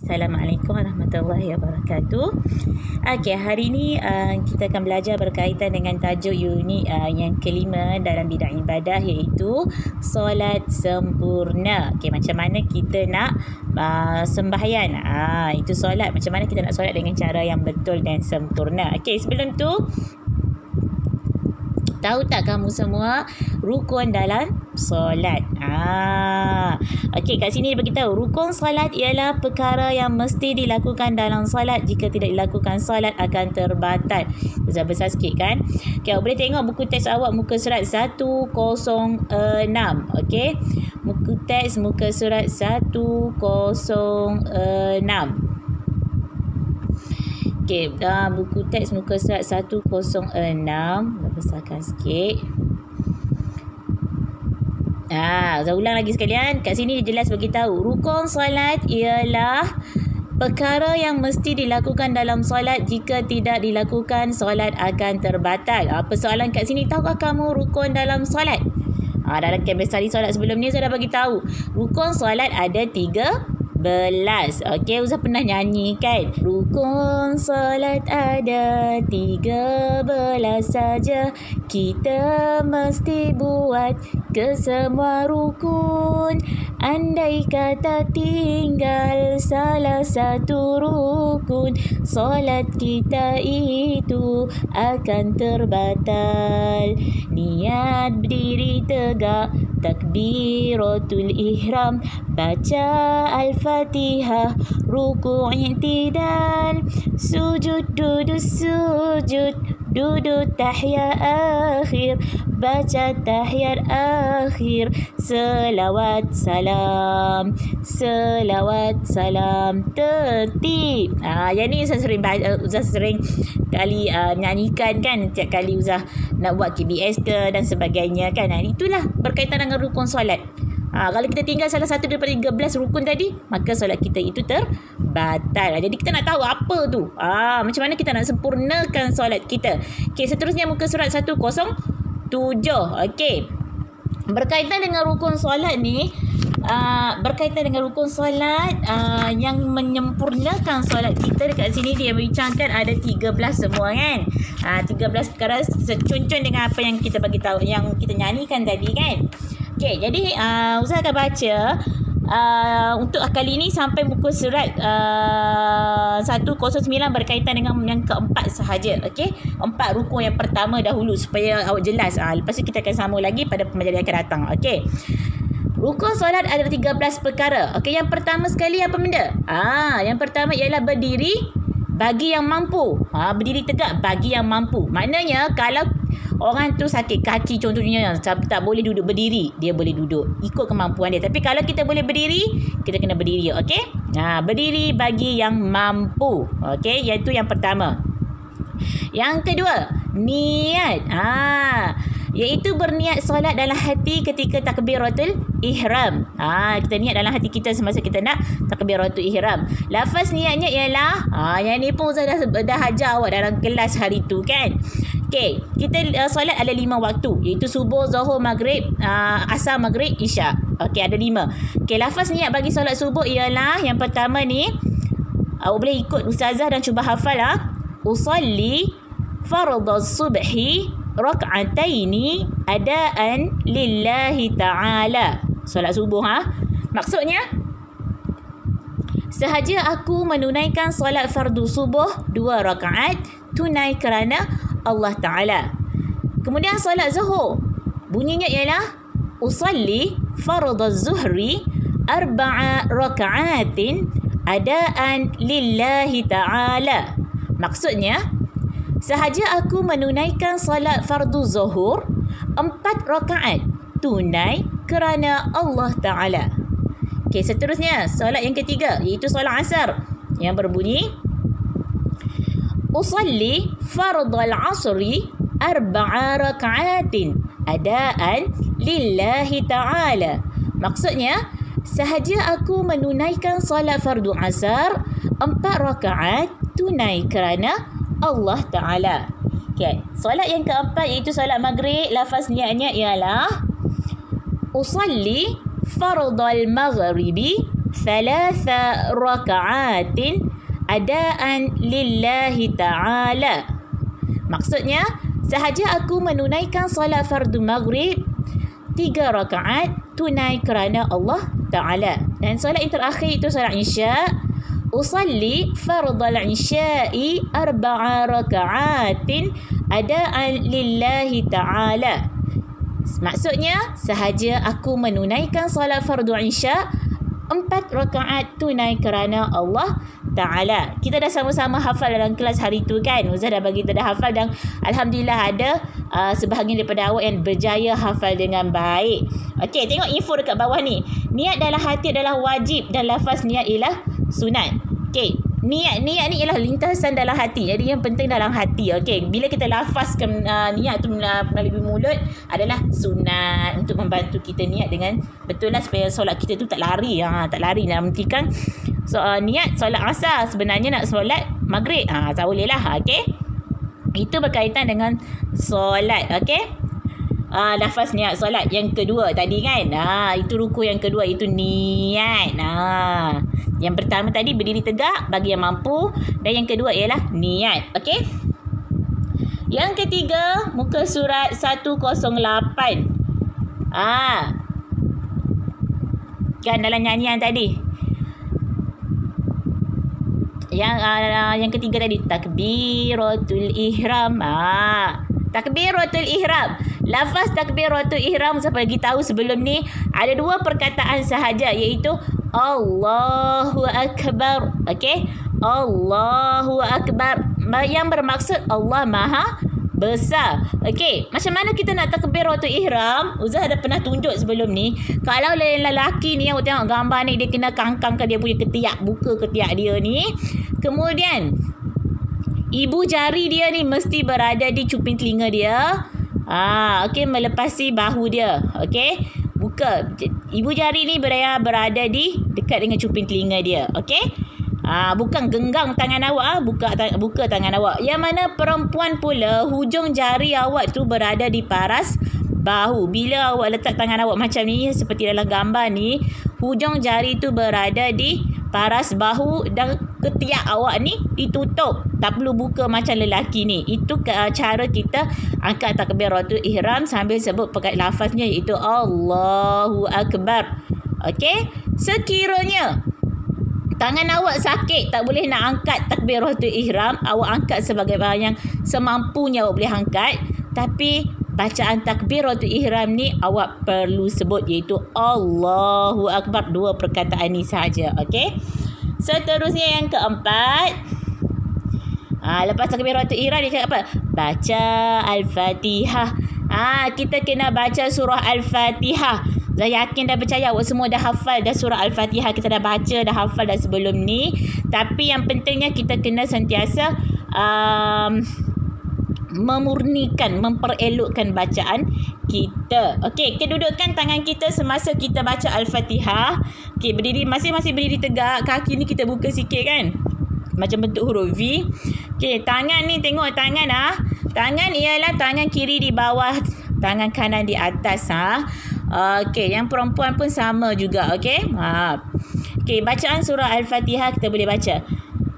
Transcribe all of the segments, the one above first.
Assalamualaikum warahmatullahi wabarakatuh. Okey, hari ini kita akan belajar berkaitan dengan tajuk unit yang kelima dalam bidang ibadah, iaitu solat sempurna. Okey, macam mana kita nak sembahyang. Itu solat, macam mana kita nak solat dengan cara yang betul dan sempurna. Okey, sebelum tu, tahu tak kamu semua rukun dalam solat? Okey, kat sini dia beritahu rukun solat ialah perkara yang mesti dilakukan dalam solat. Jika tidak dilakukan, solat akan terbatal. Besar-besar sikit kan? Okey, awak boleh tengok buku teks awak muka surat 106. Okey, buku teks muka surat 106. Okey, buku teks muka surat 106. Besarkan sikit. Saya ulang lagi sekalian. Kat sini dia jelas beritahu rukun solat ialah perkara yang mesti dilakukan dalam solat. Jika tidak dilakukan, solat akan terbatal. Persoalan kat sini, tahukah kamu rukun dalam solat? Dalam campus study solat sebelum ni saya dah bagi tahu rukun solat ada 13. Okey, Ustaz pernah nyanyi kan? Rukun solat ada 13 saja. Kita mesti buat ke semua rukun. Andai kata tinggal salah satu rukun, solat kita itu akan terbatal. Niat berdiri tegak, takbiratul ihram, baca al-fatihah, ruku' i'tidal, sujud duduk sujud, duduk tahiyat akhir, baca tahiyat akhir, selawat salam, tertib. Yang ni Ustaz sering kali nyanyikan kan, setiap kali Ustaz nak buat KBS ke dan sebagainya kan. Itulah berkaitan dengan rukun solat. Kalau kita tinggal salah satu daripada 13 rukun tadi, maka solat kita itu terbatal. Jadi kita nak tahu apa tu. Macam mana kita nak sempurnakan solat kita. Okey, seterusnya muka surat 107. Okey. Berkaitan dengan rukun solat ni, yang menyempurnakan solat kita, dekat sini dia bincangkan ada 13 semua kan. 13 perkara secuncun dengan apa yang kita bagi tahu, yang kita nyanyikan tadi kan. Okey, jadi Ustaz akan baca untuk kali ini sampai muka surat 109 berkaitan dengan yang keempat sahaja. Okey, 4 rukun yang pertama dahulu supaya awak jelas. Lepas tu kita akan sambung lagi pada pembelajaran yang akan datang. Okey, rukun solat ada 13 perkara. Okey, yang pertama sekali apa benda? Yang pertama ialah berdiri bagi yang mampu. Berdiri tegak bagi yang mampu. Maknanya kalau orang tu sakit kaki contohnya, tak boleh duduk berdiri, dia boleh duduk ikut kemampuan dia. Tapi kalau kita boleh berdiri, kita kena berdiri. Okey, berdiri bagi yang mampu. Okey, iaitu yang pertama. Yang kedua, niat. Iaitu berniat solat dalam hati ketika takbiratul ihram. Kita niat dalam hati kita semasa kita nak takbiratul ihram. Lafaz niatnya ialah yang ni pun Ustaz dah ajar awak dalam kelas hari tu kan. Okey, kita solat ada 5 waktu, iaitu subuh, zuhur, maghrib, asar, maghrib, isyak. Okey, ada 5. Okey, lafaz niat bagi solat subuh ialah yang pertama ni, awak boleh ikut ustazah dan cuba hafal. Usalli fardhas subhi rak'ataini adaan lillahi ta'ala. Solat subuh. Maksudnya, sahaja aku menunaikan solat fardu subuh 2 rakaat tunai kerana Allah Ta'ala. Kemudian solat zuhur, bunyinya ialah usalli fardhaz zuhri 4 raka'atin adaan lillahi ta'ala. Maksudnya, sahaja aku menunaikan solat fardu zuhur 4 rakaat tunai kerana Allah Ta'ala. Okey, seterusnya solat yang ketiga, iaitu solat asar, yang berbunyi usalli fardhal asri 4 raka'atin adaan lillahi ta'ala. Maksudnya, sahaja aku menunaikan solat fardu asar 4 rakaat tunai kerana Allah Ta'ala. Okay. Solat yang keempat iaitu solat maghrib. Lafaz niatnya ialah usalli fardal maghribi thalatha raka'atin adaan lillahi ta'ala. Maksudnya, sahaja aku menunaikan solat fardu maghrib 3 rakaat tunai kerana Allah Ta'ala. Dan solat yang terakhir itu solat isya. Usalli fardal isya'i 4 raka'atin adaan lillahi ta'ala. Maksudnya, sahaja aku menunaikan solat fardu isya 4 rakaat tunai kerana Allah Ta'ala. Kita dah sama-sama hafal dalam kelas hari tu kan. Ustaz dah bagi kita dah hafal dan Alhamdulillah ada sebahagian daripada awak yang berjaya hafal dengan baik. Okey, tengok info dekat bawah ni. Niat dalam hati adalah wajib dan lafaz niat ialah sunat. Okey, niat ni ialah lintasan dalam hati. Jadi yang penting dalam hati. Okey, bila kita lafazkan niat tu melalui mulut adalah sunat untuk membantu kita niat dengan betul lah supaya solat kita tu tak lari. Tak lari nak mentikan. So niat solat asar sebenarnya nak solat maghrib. Tak boleh lah. Okey. Itu berkaitan dengan solat. Okey. Lafaz niat solat yang kedua tadi kan. Itu rukun yang kedua, itu niat. Yang pertama tadi berdiri tegak bagi yang mampu, dan yang kedua ialah niat. Okey. Yang ketiga muka surat 108. Kan dalam nyanyian tadi. Yang ketiga tadi takbiratul ihram. Takbiratul ihram. Lafaz takbiratul ihram saya bagi tahu sebelum ni ada 2 perkataan sahaja, iaitu Allahu akbar. Okey, Allahu akbar yang bermaksud Allah Maha Besar. Okey, macam mana kita nak takbiratul ihram? Ustaz ada pernah tunjuk sebelum ni. Kalau lelaki ni, awak tengok gambar ni, dia kena kangkangkan dia punya ketiak, buka ketiak dia ni. Kemudian ibu jari dia ni mesti berada di cuping telinga dia. Okey, melepasi bahu dia. Okey, buka. Ibu jari ni berada di dekat dengan cuping telinga dia. Okey. Bukan genggam tangan awak, buka tangan awak. Yang mana perempuan pula hujung jari awak tu berada di paras bahu. Bila awak letak tangan awak macam ni, seperti dalam gambar ni, hujung jari tu berada di paras bahu dan ketiak awak ni ditutup. Tak perlu buka macam lelaki ni. Itu cara kita angkat takbiratul ihram sambil sebut pakai lafaznya, iaitu Allahu Akbar. Okey, sekiranya tangan awak sakit, tak boleh nak angkat takbiratul ihram, awak angkat sebagai yang semampunya awak boleh angkat. Tapi bacaan takbiratul ihram ni awak perlu sebut, iaitu Allahu Akbar. 2 perkataan ni sahaja. Okey. Seterusnya yang keempat. Lepas takbiratul ihram dia cakap apa? Baca Al-Fatihah. Kita kena baca surah Al-Fatihah. Saya yakin dan percaya awak semua dah hafal dah surah Al-Fatihah. Kita dah baca, dah hafal dah sebelum ni. Tapi yang pentingnya kita kena sentiasa memurnikan, memperelokkan bacaan kita. Okey, kedudukan tangan kita semasa kita baca Al-Fatihah. Okey, berdiri, masih berdiri tegak. Kaki ni kita buka sikit kan, macam bentuk huruf V. Okey, tangan ni tengok tangan. Tangan ialah tangan kiri di bawah, tangan kanan di atas. Okey, yang perempuan pun sama juga. Okey. Okey, bacaan surah Al-Fatihah kita boleh baca.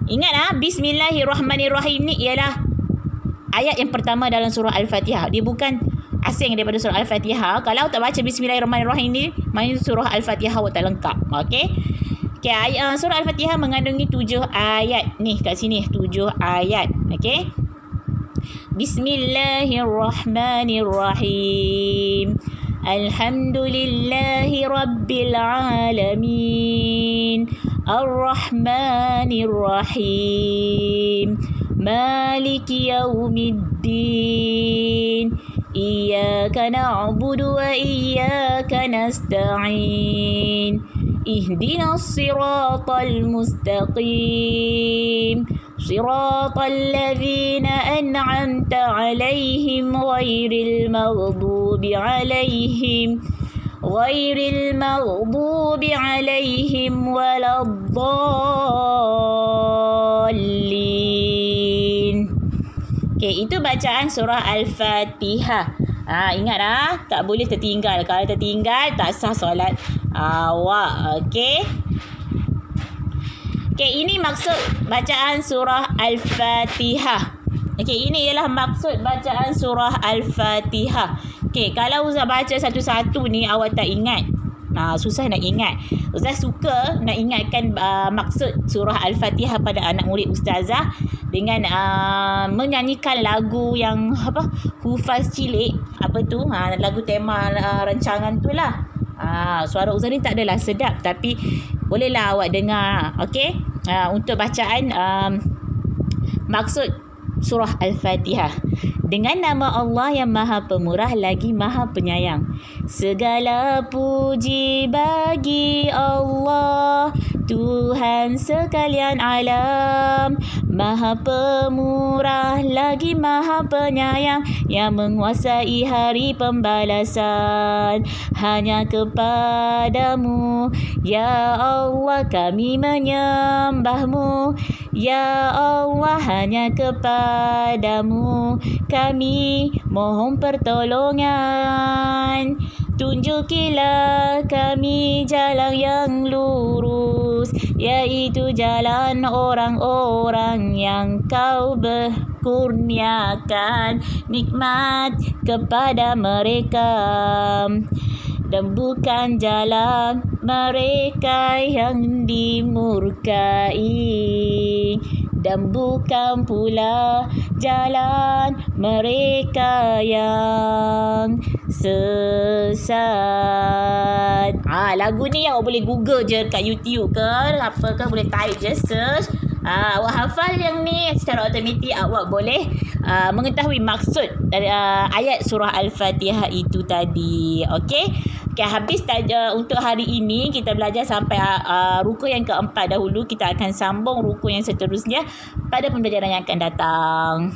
Ingat Bismillahirrahmanirrahim ni ialah ayat yang pertama dalam surah Al-Fatihah. Dia bukan asing daripada surah Al-Fatihah. Kalau tak baca Bismillahirrahmanirrahim ni, maknanya surah Al-Fatihah awak tak lengkap. Okey. Okey, surah Al-Fatihah mengandungi 7 ayat. Ni kat sini 7 ayat. Okey. Bismillahirrahmanirrahim. Alhamdulillahi Rabbil Alamin. Ar-Rahmanir-Rahim. Maliki Yawmiddin. Iyyaka na'budu wa iyyaka nasta'in. Ihdinas siratal mustaqim. Siratal ladzina an'amta 'alaihim ghairil maghdubi 'alaihim waladdallin. Okey, itu bacaan surah Al-Fatihah. Ingat tak boleh tertinggal. Kalau tertinggal tak sah solat awak. Okey. Okey, ini maksud bacaan surah Al-Fatihah. Okey, ini ialah maksud bacaan surah Al-Fatihah. Okey, kalau Ustaz baca satu-satu ni awak tak ingat. Susah nak ingat. Ustaz suka nak ingatkan maksud surah Al-Fatihah pada anak murid Ustazah dengan menyanyikan lagu yang Hufaz Cilik, lagu tema rancangan tu lah. Suara Ustaz ni tak adalah sedap, tapi bolehlah awak dengar. Okey, untuk bacaan maksud surah Al-Fatihah. Dengan nama Allah yang Maha Pemurah lagi Maha Penyayang. Segala puji bagi Allah, Tuhan sekalian alam, Maha Pemurah lagi Maha Penyayang, yang menguasai hari pembalasan. Hanya kepadamu ya Allah kami menyembahmu, ya Allah hanya kepadamu kami mohon pertolongan. Tunjukilah kami jalan yang lurus, yaitu jalan orang-orang yang kau kurniakan nikmat kepada mereka, dan bukan jalan mereka yang dimurkai, dan bukan pula jalan mereka yang sesat. Lagu ni awak boleh google je kat YouTube ke apa ke, boleh type je, search. Awak hafal yang ni, secara automatik awak boleh mengetahui maksud dari ayat surah Al-Fatihah itu tadi. Okey, habis untuk hari ini kita belajar sampai ruku yang keempat dahulu. Kita akan sambung ruku yang seterusnya pada pembelajaran yang akan datang.